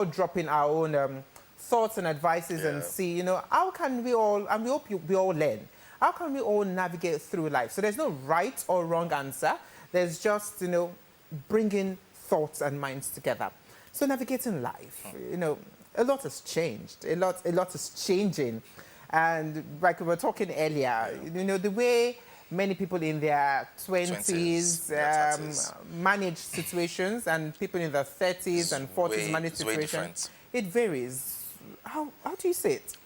Drop in our own thoughts and advices and see, how can we all, and we hope we all learn, how can we all navigate through life? So there's no right or wrong answer. There's just, bringing thoughts and minds together. So navigating life, a lot has changed. A lot is changing. And like we were talking earlier, the way many people in their 20s, manage situations and people in their 30s and 40s manage situations. It varies. How do you see it?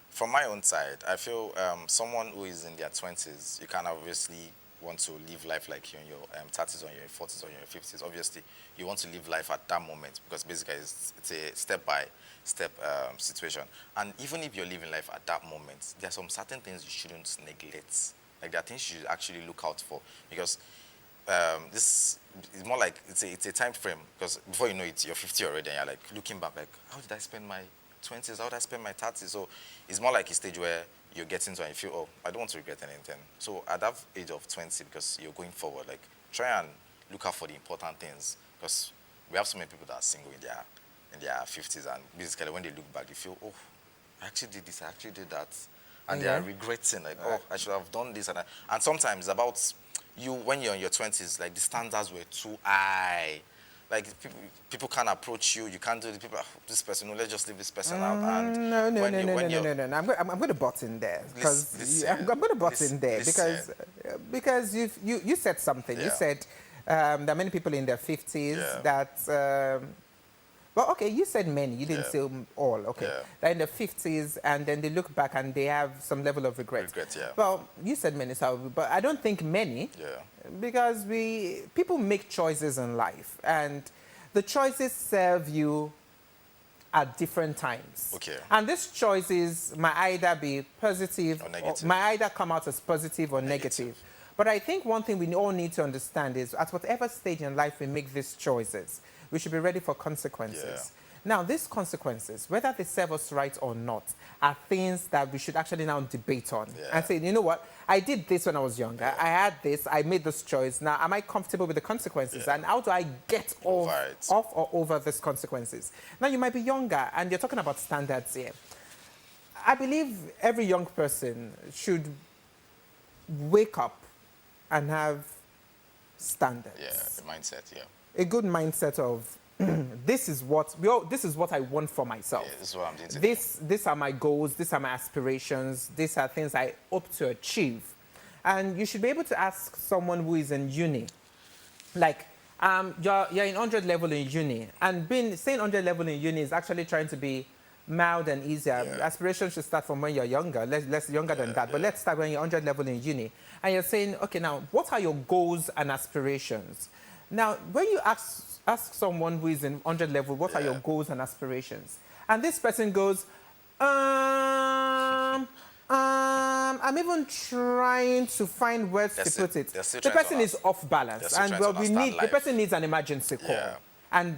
From my own side, I feel someone who is in their 20s, you can obviously want to live life like you're in your 30s or your 40s or your 50s. Obviously, you want to live life at that moment because basically it's a step-by-step situation. And even if you're living life at that moment, there are some certain things you shouldn't neglect. Like there are things you should actually look out for because this is more like it's a time frame because before you know it, you're 50 already and you're like looking back like, how did I spend my 20s? How did I spend my 30s? So it's more like a stage where you're getting to and you feel, oh, I don't want to regret anything. So at that age of 20, because you're going forward, like try and look out for the important things because we have so many people that are single in their 50s and basically when they look back, they feel, oh, I actually did this, I actually did that. And they are regretting, like, oh, I should have done this. And sometimes it's about you, when you're in your 20s, like the standards were too high. Like people can't approach you, you can't do it. People, this person, no, let's just leave this person out. And no. I'm going to butt in there because I'm going to butt in there because you said something. You said there are many people in their 50s that. Well, okay, you said many. You didn't say all. Okay, they're in their 50s, and then they look back and they have some level of regret. Well, you said many, but I don't think many. Because people make choices in life, and the choices serve you at different times. Okay. And these choices might either be positive or negative. Or might either come out as positive or negative. But I think one thing we all need to understand is at whatever stage in life we make these choices, we should be ready for consequences. Now, these consequences, whether they serve us right or not, are things that we should actually now debate on and say, you know what, I did this when I was younger. I had this, I made this choice. Now, am I comfortable with the consequences? And how do I get off or over these consequences? Now, you might be younger and you're talking about standards here. I believe every young person should wake up and have standards. A mindset, A good mindset of this is what I want for myself. This is what I'm doing today. These are my goals, these are my aspirations, these are things I hope to achieve. And you should be able to ask someone who is in uni, like, you're in 100 level in uni, and saying 100 level in uni is actually trying to be mild and easier. Aspirations should start from when you're younger, less younger than that, but let's start when you're 100 level in uni. And you're saying, okay, now, what are your goals and aspirations? Now, when you ask someone who is in 100 level, what are your goals and aspirations? And this person goes, I'm even trying to find words to put it. The person is off balance. And the person needs an emergency call. And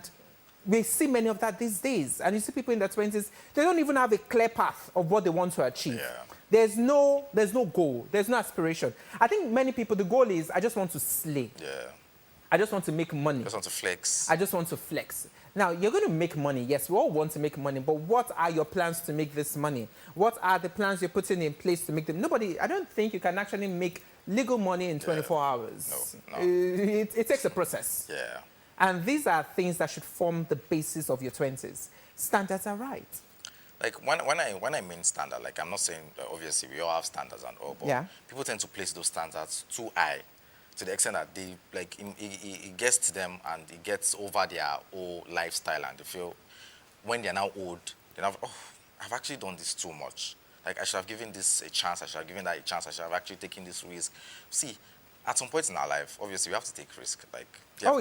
we see many of that these days. And you see people in their 20s, they don't even have a clear path of what they want to achieve. There's no goal. There's no aspiration. I think many people, the goal is, I just want to slay. I just want to make money. I just want to flex. I just want to flex. Now, you're going to make money. Yes, we all want to make money. But what are your plans to make this money? What are the plans you're putting in place to make them? I don't think you can actually make legal money in 24 hours. No. It takes a process. And these are things that should form the basis of your 20s. Standards are right. Like when I mean standard, like I'm not saying obviously we all have standards and all, but people tend to place those standards too high to the extent that they like it gets to them and it gets over their whole lifestyle and they feel when they're now old, they're now, oh, I've actually done this too much. Like I should have given this a chance, I should have given that a chance, I should have actually taken this risk. See, at some point in our life, obviously we have to take risk. Like there are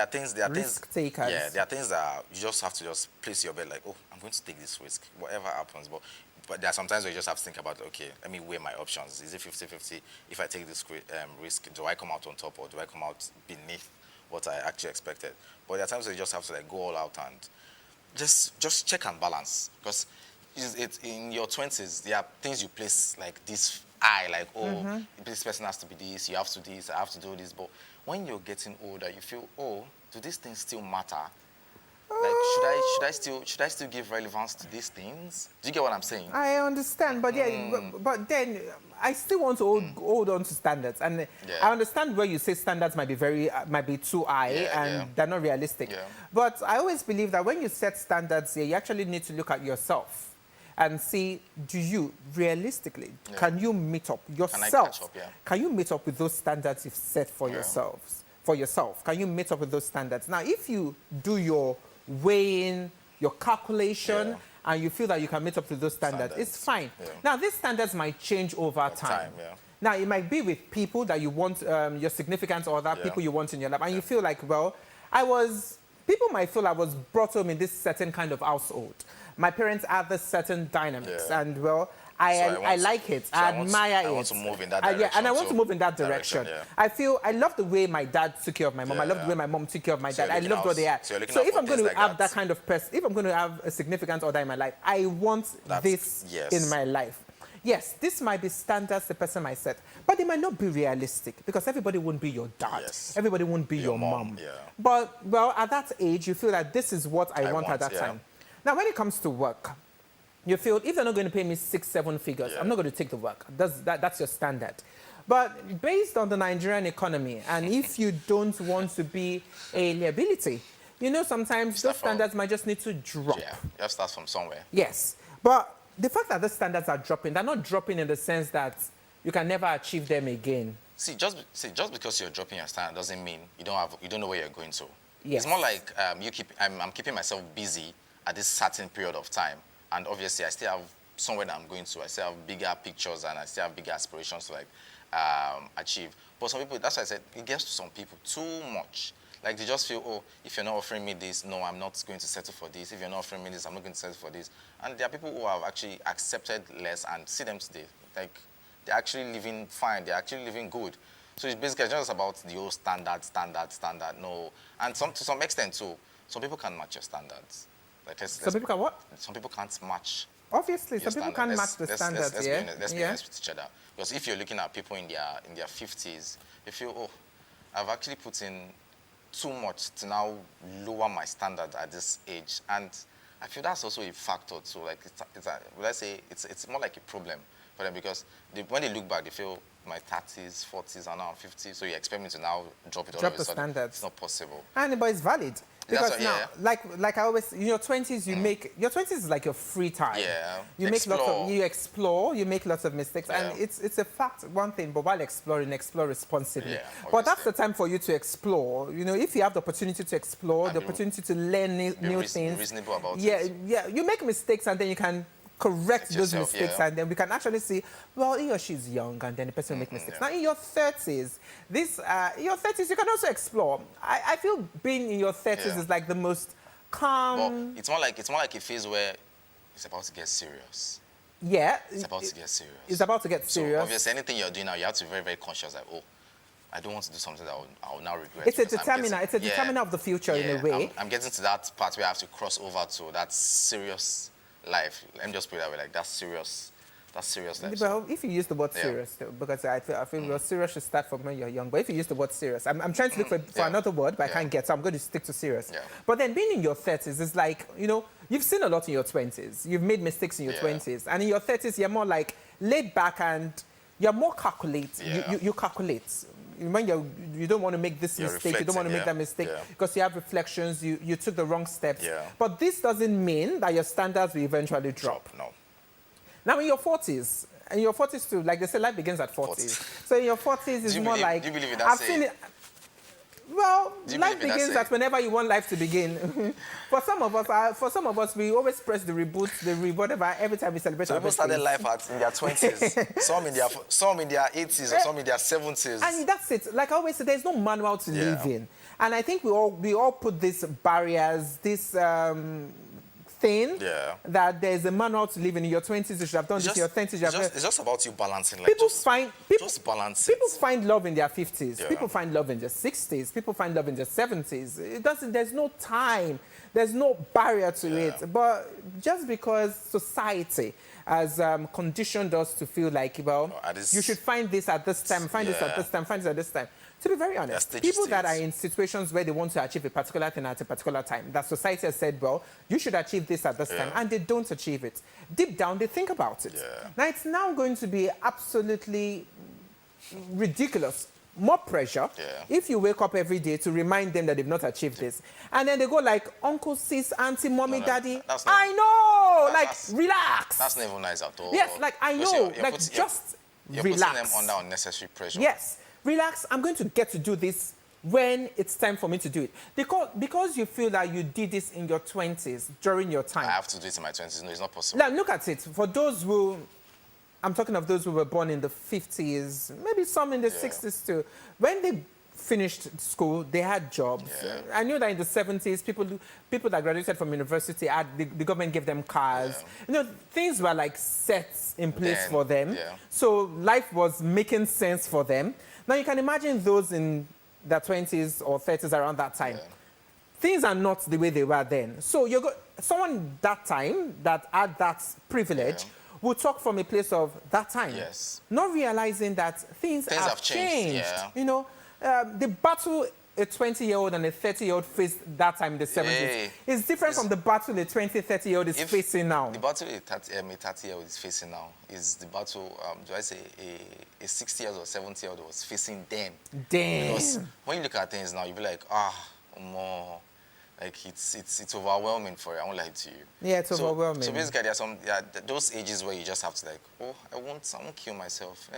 things risk takers. There are things that you just have to just place your bet like, oh, I'm going to take this risk, whatever happens. But there are sometimes where you just have to think about, okay, let me weigh my options. Is it 50-50? If I take this risk, do I come out on top or do I come out beneath what I actually expected? But there are times where you just have to like go all out and just check and balance. Because it's in your 20s, there are things you place like this high, like, oh, this person has to be this, you have to do this, I have to do this. But when you're getting older, you feel, oh, do these things still matter? Like, should I still give relevance to these things? Do you get what I'm saying? I understand, but yeah, but then I still want to hold on to standards, and Yeah. I understand where you say standards might be too high and they're not realistic. Yeah. But I always believe that when you set standards here, you actually need to look at yourself and see, do you realistically can you meet up yourself? Can I catch up? Yeah. Can you meet up with those standards you've set for yourselves? For yourself, can you meet up with those standards? Now, if you do your weighing, your calculation, and you feel that you can meet up to those standards, it's fine. Yeah. Now, these standards might change over time. Now, it might be with people that you want, your significant other, people you want in your life, and you feel like, well, people might feel I was brought home in this certain kind of household. My parents have this certain dynamics, and well, I like it. I admire it. I want to move in that direction. Yeah, and I want to move in that direction. Yeah. I love the way my dad took care of my mom. I love the way my mom took care of my dad. I love what they are. So if I'm going to have that kind of person, if I'm going to have a significant other in my life, I want this in my life. Yes, this might be standards the person might set, but they might not be realistic because everybody won't be your dad. Yes. Everybody won't be your mom. Yeah. But, well, at that age, you feel that this is what I want at that time. Now, when it comes to work, you feel if they're not going to pay me 6-7 figures, I'm not going to take the work. That's your standard. But based on the Nigerian economy, and if you don't want to be a liability, you know, sometimes those standards might just need to drop. Yeah, you have to start from somewhere. Yes. But the fact that the standards are dropping, they're not dropping in the sense that you can never achieve them again. See, just because you're dropping your standard doesn't mean you don't know where you're going to. Yes. It's more like I'm keeping myself busy at this certain period of time. And obviously, I still have somewhere that I'm going to. I still have bigger pictures and I still have bigger aspirations to achieve. But some people, that's why I said, it gets to some people too much. Like they just feel, oh, if you're not offering me this, no, I'm not going to settle for this. If you're not offering me this, I'm not going to settle for this. And there are people who have actually accepted less and see them today. Like they're actually living fine. They're actually living good. So it's basically just about the old standard. No. And to some extent too, some people can't match your standards. Like some people can what? Some people can't match. Obviously, some people can't match the standards. Let's be honest with each other. Because if you're looking at people in their 50s, you feel, oh, I've actually put in too much to now lower my standard at this age, and I feel that's also a factor too. Like let's say it's more like a problem for them because when they look back, they feel my 30s, 40s, and now I'm 50. So you expect me to now drop it all of a sudden? Standards. It's not possible. But it's valid. Because what, now, like I always, in your 20s, your 20s is like your free time. Yeah. You explore, you make lots of mistakes, and it's a fact, one thing, but while exploring, explore responsibly. Yeah, but that's the time for you to explore. You know, if you have the opportunity to explore, the opportunity to learn new things. Be reasonable about it. Yeah, you make mistakes, and then you can correct those mistakes, and then we can actually see, well, he or she's young, and then the person will make mistakes. Now, in your 30s, you can also explore. I feel being in your 30s is like the most calm. Well, it's more like a phase where it's about to get serious. Yeah. It's about to get serious. It's about to get serious. So, obviously, anything you're doing now, you have to be very, very conscious, like, oh, I don't want to do something that I'll now regret. It's a determiner. It's a determiner of the future in a way. I'm getting to that part where I have to cross over to that serious life. Let me just put it that way, like that's serious life. Well, if you use the word serious, though, because I feel serious should start from when you're young. But if you use the word serious, I'm trying to look for another word, but I can't get, so I'm going to stick to serious. Yeah. But then being in your 30s is like, you know, you've seen a lot in your 20s. You've made mistakes in your 20s. And in your 30s, you're more like laid back and you're more calculate. You calculate. When you don't want to make this mistake, you don't want to make that mistake because you have reflections, you took the wrong steps. Yeah. But this doesn't mean that your standards will eventually drop. No. Now in your 40s, too, like they say, life begins at 40. So in your 40s is more like... Do you believe in that I've seen it. Well, life begins at whenever you want life to begin. For some of us, we always press the reboot, whatever, every time we celebrate. So people started life in their 20s, some in their 80s, or some in their 70s. And that's it. Like I always say, there's no manual to live in. And I think we all put these barriers, this thing that there's a manual to live in your 20s. You should have done this in your 30s. It's just about you balancing. Like, people find love in their 50s. Yeah. People find love in their 60s. People find love in their 70s. There's no time. There's no barrier to it. But just because society has conditioned us to feel like, well, you should find this at this time, find this at this time, find this at this time. To be very honest, steady people that are states. in situations where they want to achieve a particular thing at a particular time, that society has said, well, you should achieve this at this time, and they don't achieve it. Deep down, they think about it. Yeah. Now, it's now going to be absolutely ridiculous. More pressure if you wake up every day to remind them that they've not achieved this. And then they go like, uncle, sis, auntie, mommy, daddy. that's not- I know! that's- Like, relax. That's not even nice at all. Yes, like, I Because know. you're Like, putting- just you're relax. putting them under unnecessary pressure. Yes, relax. I'm going to get to do this when it's time for me to do it. Because you feel that you did this in your 20s, during your time. I have to do it in my 20s. No, it's not possible. Now, look at it. For those who, I'm talking of those who were born in the 50s, maybe some in the 60s too. When they finished school, they had jobs. Yeah. I knew that in the 70s, people that graduated from university, the government gave them cars. You know, things were like set in place Then, for them. yeah. So life was making sense for them. Now, you can imagine those in their 20s or 30s around that time. Things are not the way they were then. So someone that time that had that privilege will talk from a place of that time. Yes. Not realizing that things have changed. Yeah. You know, the battle a 20-year-old and a 30-year-old faced that time in the 70s is different from the battle a 20, 30-year-old is facing now. The battle a 30-year-old is facing now is the battle, do I say, a 60-year-old or 70-year-old was facing then. Damn. Because when you look at things now, you'll be like, more. Like, it's overwhelming for you. I won't lie to you. Yeah, it's overwhelming. So basically, those ages where you just have to like, I won't kill myself.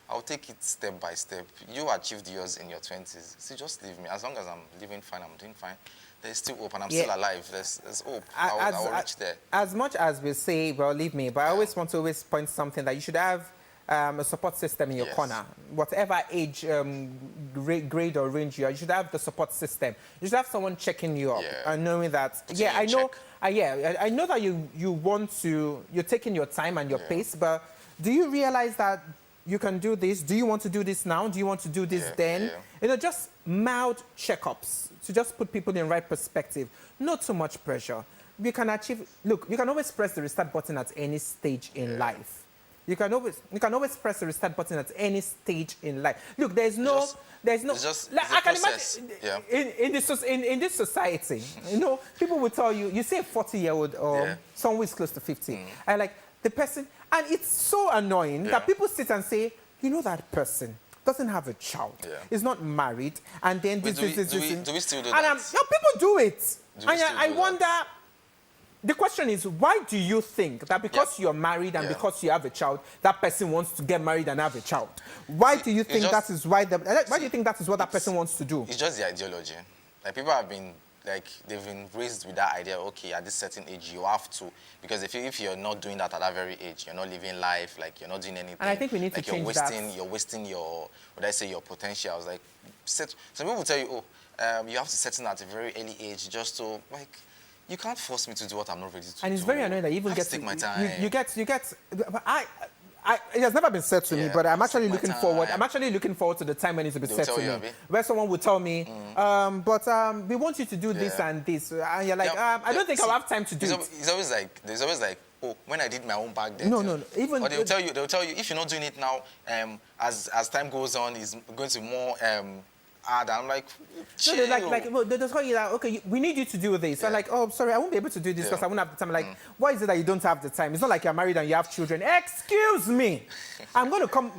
I'll take it step by step. You achieved yours in your 20s. See, just leave me. As long as I'm living fine, I'm doing fine. There's still hope, and I'm still alive. There's hope. I'll reach there. As much as we say, well, leave me, but I always want to point something that you should have a support system in your corner. Whatever age, grade or range you are, you should have the support system. You should have someone checking you up and knowing that, I know, I know that you want to, you're taking your time and your pace, but do you realize that you can do this? Do you want to do this now? Do you want to do this then? You know, just mild checkups to just put people in the right perspective. Not too much pressure. You can achieve, look, you can always press the restart button at any stage in life. You can always press the restart button at any stage in life. Look, there's no. I can imagine in this society, you know, people will tell you, you say a 40-year-old or someone who is close to 50, and like the person, and it's so annoying that people sit and say, you know, that person doesn't have a child, is not married, and then do we still do that? And people do it, and I wonder. The question is, why do you think that because you're married and because you have a child, that person wants to get married and have a child? Why do you think that is why? Why do you think that is what that person wants to do? It's just the ideology. Like, people have been they've been raised with that idea. Okay, at this certain age, you have to, because if you're not doing that at that very age, you're not living life. Like, you're not doing anything. And I think we need to change that. You're wasting your, your potentials. Like, some people will tell you, you have to settle at a very early age just to like. You can't force me to do what I'm not ready to do. And it's very annoying that you even get to take my time. You get. It has never been said to me, but I'm actually looking forward. I'm actually looking forward to the time when it will be said to me, where someone will tell me, we want you to do this and this, and you're like, I don't think I'll have time to do it. It's always like, there's always like, when I did my own back then. No. Even or they'll tell you if you're not doing it now, as time goes on, it's going to more. I'm like, chill. No, they'll tell you that, okay, we need you to do this. I'm like, oh, sorry, I won't be able to do this because I won't have the time. Like, why is it that you don't have the time? It's not like you're married and you have children. Excuse me. I'm going to come,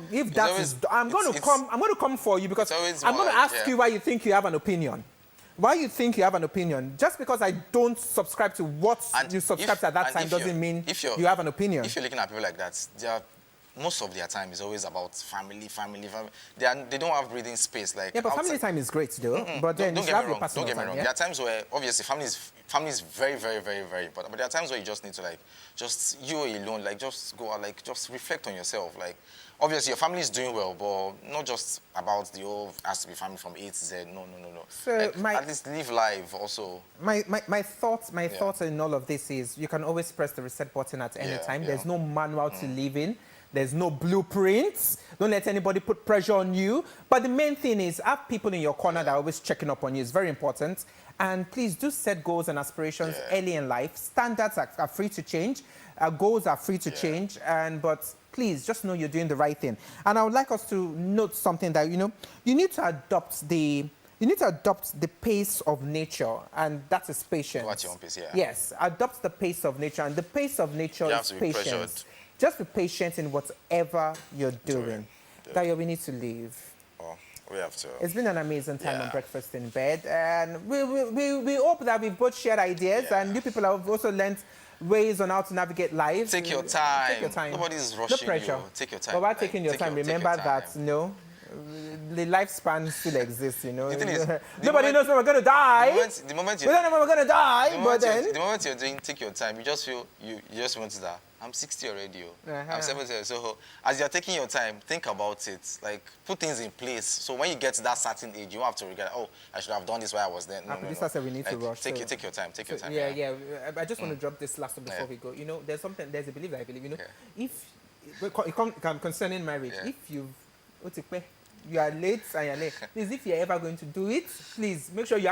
I'm going to come for you because I'm going to ask you why you think you have an opinion. Why you think you have an opinion? Just because I don't subscribe to what you subscribe to at that time doesn't mean you have an opinion. If you're looking at people like that, most of their time is always about family. They don't have breathing space. Like, but family time is great though. But then don't get me wrong. There are times where obviously family is very, very, very, very important. But there are times where you just need to just you alone, just go out, just reflect on yourself. Like, obviously your family is doing well, but not just about the whole has to be family from A to Z. No. So at least live life also. My thoughts in all of this is you can always press the reset button at any time. There's no manual to live in. There's no blueprints. Don't let anybody put pressure on you. But the main thing is have people in your corner that are always checking up on you. It's very important. And please do set goals and aspirations early in life. Standards are free to change. Goals are free to change. But please just know you're doing the right thing. And I would like us to note something that, you know, you need to adopt the pace of nature, and that is patience. What's your own pace, yeah. Yes, adopt the pace of nature, and the pace of nature You have is to be patience. pressured. Just be patient in whatever you're doing. Yeah. Dayo, we need to leave. Oh, we have to. It's been an amazing time Yeah. on Breakfast in Bed, and we hope that we've both shared ideas, Yeah. and you people have also learned ways on how to navigate life. Take your time. Take your time. Nobody's No rushing pressure. you. Take your time. But while Like, taking your take time, take your remember time. that, no, the lifespan still exists, you know. The thing is, Nobody knows when we're going to die. The moment We you, don't know when we're going to die, the but moment, then... the moment you're doing, take your time. You just feel you just want to that. I'm 60 already. I'm 70. So as you're taking your time, think about it. Like put things in place. So when you get to that certain age, you don't have to regret. Oh, I should have done this while I was then. No, Our producer said we need to rush. Take so- take your time. Take your time. Yeah. I just want to drop this last one before Yeah. we go. You know, there's a belief that I believe, you know, Yeah. if, concerning marriage, Yeah. if you are late and you're late, please, if you're ever going to do it, please make sure you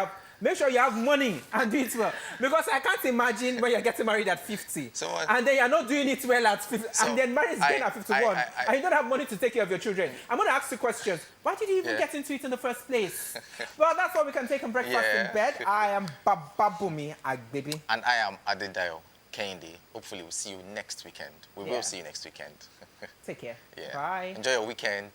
have money and do it well. Because I can't imagine when you're getting married at 50 and then you're not doing it well at 50, and then marriage is getting at 51 and you don't have money to take care of your children. I'm going to ask you questions. Why did you even get into it in the first place? Well, that's what we can take on Breakfast in Bed. I am Bababumi Agbebi. And I am Adedayo Kehinde. Hopefully we'll see you next weekend. We will see you next weekend. Take care. Yeah. Bye. Enjoy your weekend.